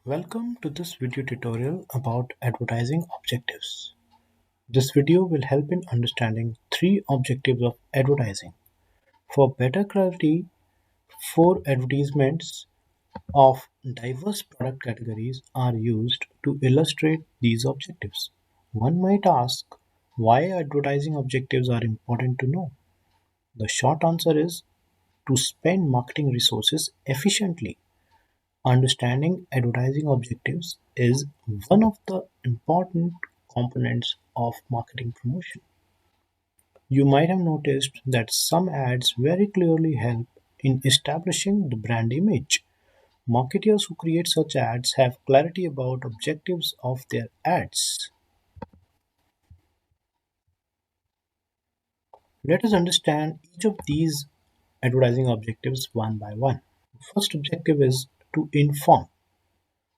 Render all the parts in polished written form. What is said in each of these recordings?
Welcome to this video tutorial about advertising objectives. This video will help in understanding three objectives of advertising. For better clarity, four advertisements of diverse product categories are used to illustrate these objectives. One might ask why advertising objectives are important to know. The short answer is to spend marketing resources efficiently. Understanding advertising objectives is one of the important components of marketing promotion. You might have noticed that some ads very clearly help in establishing the brand image. Marketers who create such ads have clarity about objectives of their ads. Let us understand each of these advertising objectives one by one. The first objective is to inform.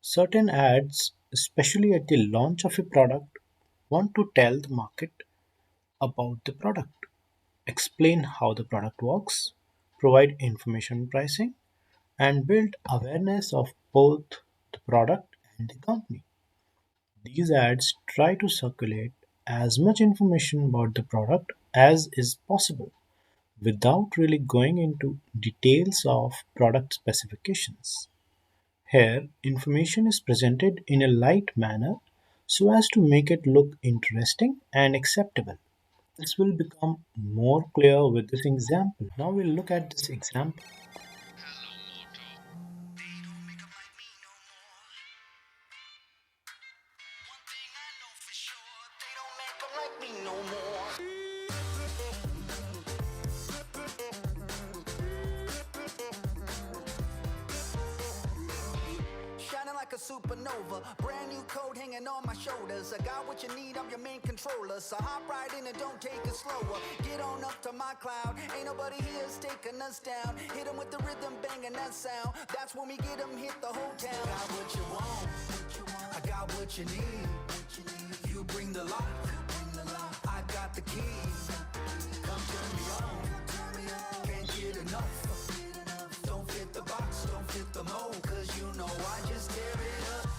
Certain ads, especially at the launch of a product, want to tell the market about the product, explain how the product works, provide information on pricing, and build awareness of both the product and the company. These ads try to circulate as much information about the product as is possible without really going into details of product specifications. Here, information is presented in a light manner so as to make it look interesting and acceptable. This will become more clear with this example. Now we'll look at this example. Shining like a supernova, brand new code hanging on my shoulders. I got what you need, I'm your main controller. So hop right in and don't take it slower. Get on up to my cloud, ain't nobody here's taking us down. Hit 'em with the rhythm, banging that sound. That's when we get 'em, hit the whole town. Got what you want, I got what you need. You bring the lock, I got the key. Come turn me on, can't get enough. Don't fit the box, don't fit the mold, cause you know I just tear it up.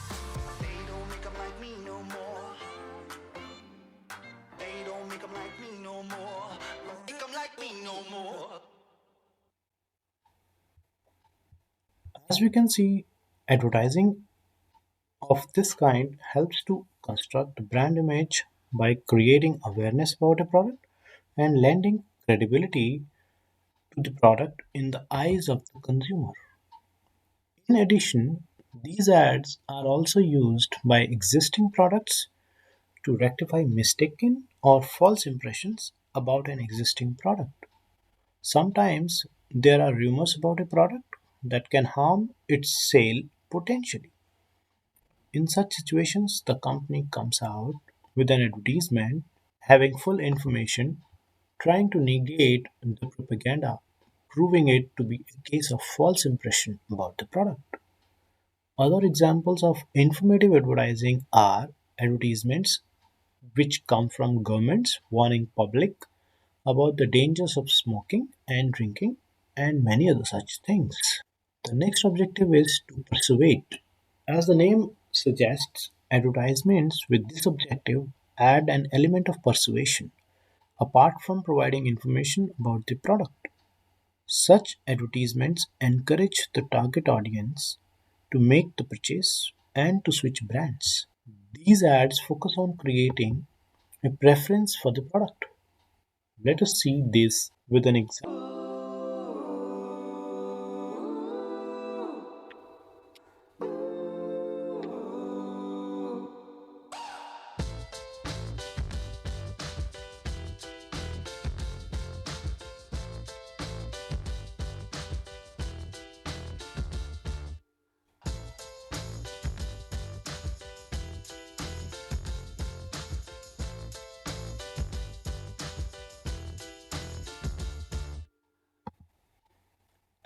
They don't make 'em like me no more. They don't make 'em like me no more. Make 'em like me no more. As we can see, advertising of this kind helps to construct brand image by creating awareness about a product and lending credibility to the product in the eyes of the consumer. In addition, these ads are also used by existing products to rectify mistaken or false impressions about an existing product. Sometimes there are rumors about a product that can harm its sale potentially. In such situations, the company comes out with an advertisement having full information, trying to negate the propaganda, proving it to be a case of false impression about the product. Other examples of informative advertising are advertisements which come from governments warning public about the dangers of smoking and drinking and many other such things. The next objective is to persuade. As the name suggests, advertisements with this objective add an element of persuasion apart from providing information about the product. Such advertisements encourage the target audience to make the purchase and to switch brands. These ads focus on creating a preference for the product. Let us see this with an example.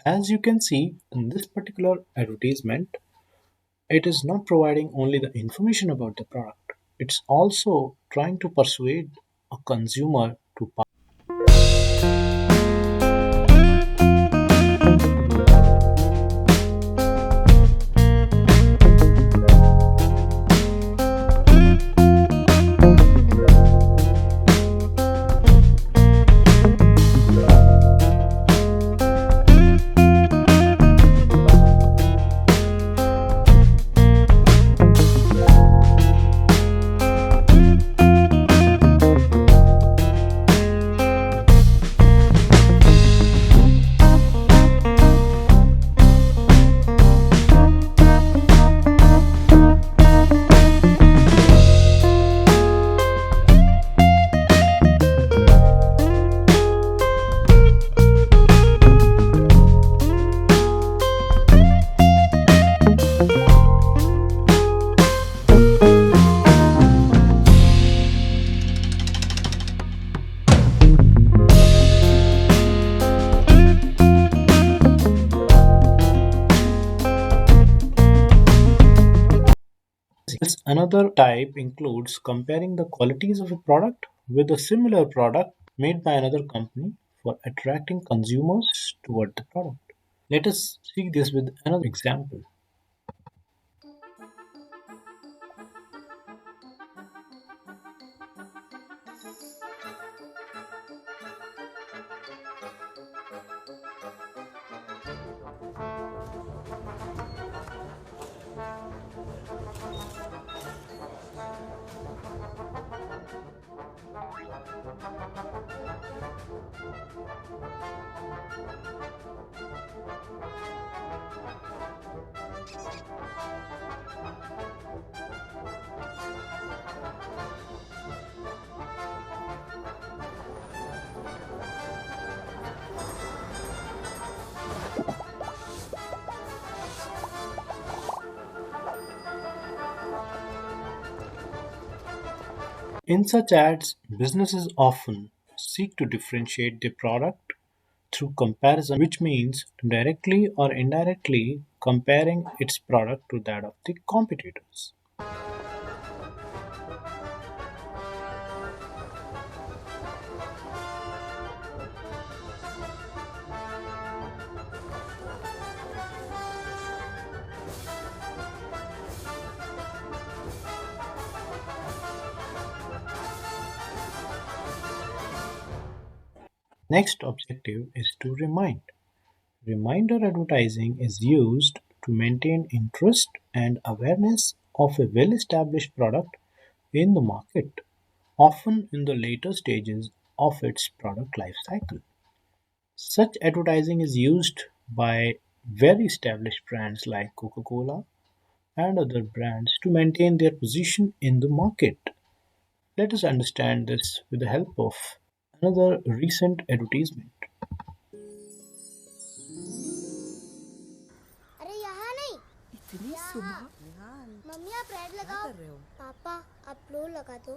As you can see in this particular advertisement, it is not providing only the information about the product, it's also trying to persuade a consumer to buy. This another type includes comparing the qualities of a product with a similar product made by another company for attracting consumers toward the product. Let us see this with another example. In such ads, businesses often seek to differentiate their product through comparison, which means directly or indirectly comparing its product to that of the competitors. Next objective is to remind. Reminder advertising is used to maintain interest and awareness of a well established product in the market, often in the later stages of its product life cycle. Such advertising is used by very established brands like Coca Cola and other brands to maintain their position in the market. Let us understand this with the help of another recent advertisement. अरे यहाँ नहीं, इतनी यहाँ। सुबह mummy आप red लगाओ, कर रहे हो? पापा आप ब्लू लगा दो।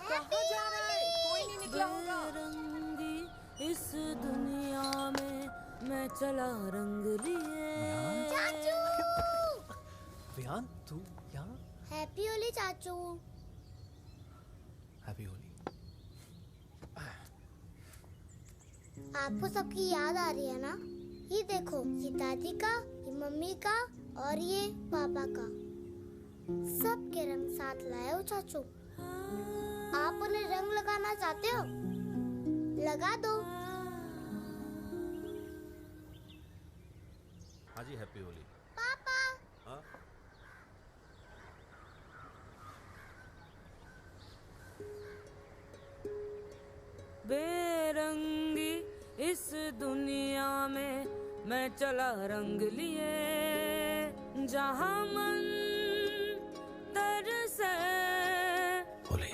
कहाँ जा रहा है? कोई नहीं निकला होगा। बेरंगी इस दुनिया में मैं चला रंग लिए। चाचू! विहान तू यहाँ? हैप्पी होली चाचू। हैप्पी होली। आपको सबकी याद आ रही है ना? ये देखो, ये दादी का, ये मम्मी का और ये पापा का। सबके रंग साथ लाए हो चाचू। आप उन्हें रंग लगाना चाहते हो? लगा दो। हाँ जी, हैप्पी होली। पापा हाँ? बेरंगी इस दुनिया में मैं चला रंग लिए, जहाँ मन तरसे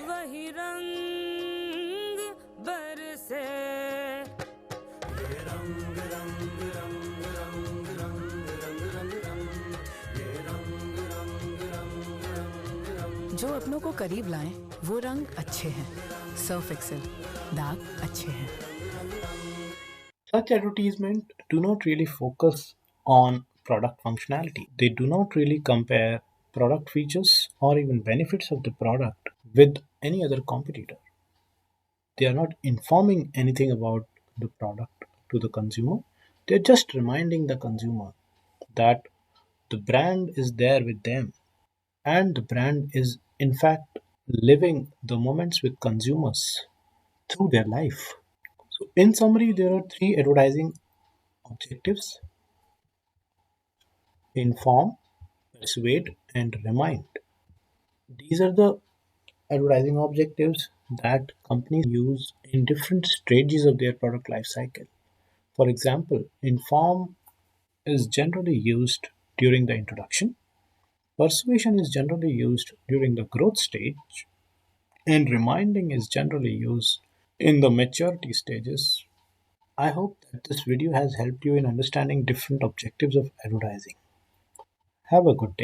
वही रंग बरसे। ये रंग रंग रंग रंग रंग रंग रंग रंग, ये रंग रंग रंग रंग रंग। जो अपनों को करीब लाएं वो रंग अच्छे हैं। सर्फ एक्सेल, दाग अच्छे हैं। Such advertisements do not really focus on product functionality. They do not really compare product features or even benefits of the product with any other competitor. They are not informing anything about the product to the consumer. They're just reminding the consumer that the brand is there with them and the brand is in fact living the moments with consumers through their life. So, in summary, there are three advertising objectives: inform, persuade, and remind. These are the advertising objectives that companies use in different stages of their product life cycle. For example, inform is generally used during the introduction, persuasion is generally used during the growth stage, and reminding is generally used in the maturity stages. I hope that this video has helped you in understanding different objectives of advertising. Have a good day.